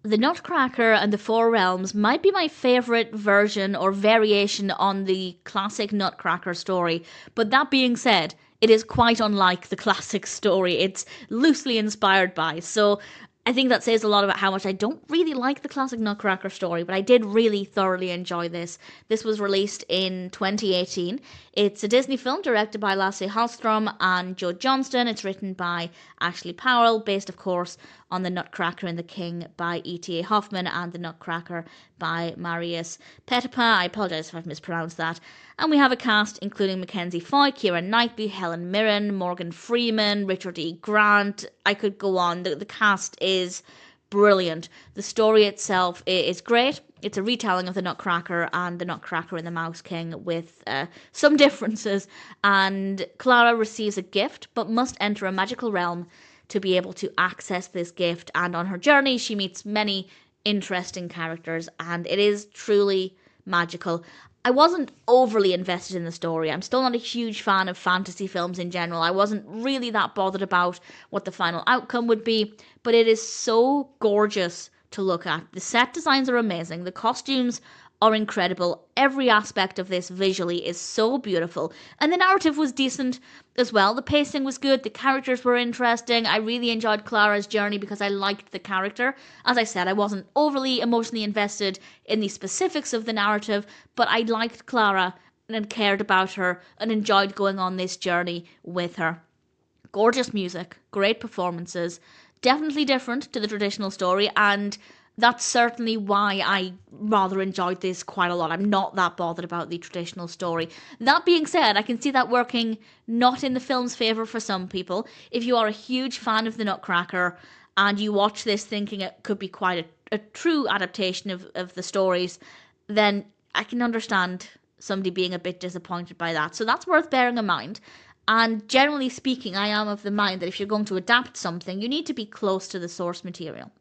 The Nutcracker and the Four Realms might be my favourite version or variation on the classic Nutcracker story, but that being said, it is quite unlike the classic story. It's loosely inspired by, so I think that says a lot about how much I don't really like the classic Nutcracker story, but I did really thoroughly enjoy this. This was released in 2018. It's a Disney film directed by Lasse Hallström and Joe Johnston. It's written by Ashley Powell, based, of course, on The Nutcracker and the King by E.T.A. Hoffman and The Nutcracker by Marius Petipa. I apologise if I've mispronounced that. And we have a cast including Mackenzie Foy, Keira Knightley, Helen Mirren, Morgan Freeman, Richard E. Grant. I could go on. The cast is brilliant. The story itself is great. It's a retelling of The Nutcracker and The Nutcracker and the Mouse King with some differences. And Clara receives a gift but must enter a magical realm to be able to access this gift. And on her journey, she meets many interesting characters, and it is truly magical. I wasn't overly invested in the story. I'm still not a huge fan of fantasy films in general. I wasn't really that bothered about what the final outcome would be, but it is so gorgeous to look at. The set designs are amazing. The costumes are incredible. Every aspect of this visually is so beautiful. And the narrative was decent as well. The pacing was good. The characters were interesting. I really enjoyed Clara's journey because I liked the character. As I said, I wasn't overly emotionally invested in the specifics of the narrative, but I liked Clara and cared about her and enjoyed going on this journey with her. Gorgeous music, great performances, definitely different to the traditional story, and that's certainly why I rather enjoyed this quite a lot. I'm not that bothered about the traditional story. That being said, I can see that working not in the film's favour for some people. If you are a huge fan of The Nutcracker and you watch this thinking it could be quite a true adaptation of the stories, then I can understand somebody being a bit disappointed by that. So that's worth bearing in mind. And generally speaking, I am of the mind that if you're going to adapt something, you need to be close to the source material.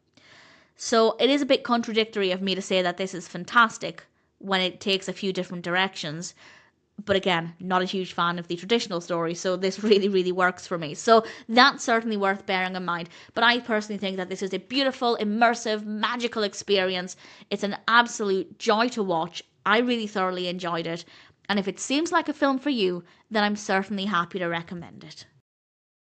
So it is a bit contradictory of me to say that this is fantastic when it takes a few different directions. But again, not a huge fan of the traditional story, so this really, really works for me. So that's certainly worth bearing in mind. But I personally think that this is a beautiful, immersive, magical experience. It's an absolute joy to watch. I really thoroughly enjoyed it. And if it seems like a film for you, then I'm certainly happy to recommend it.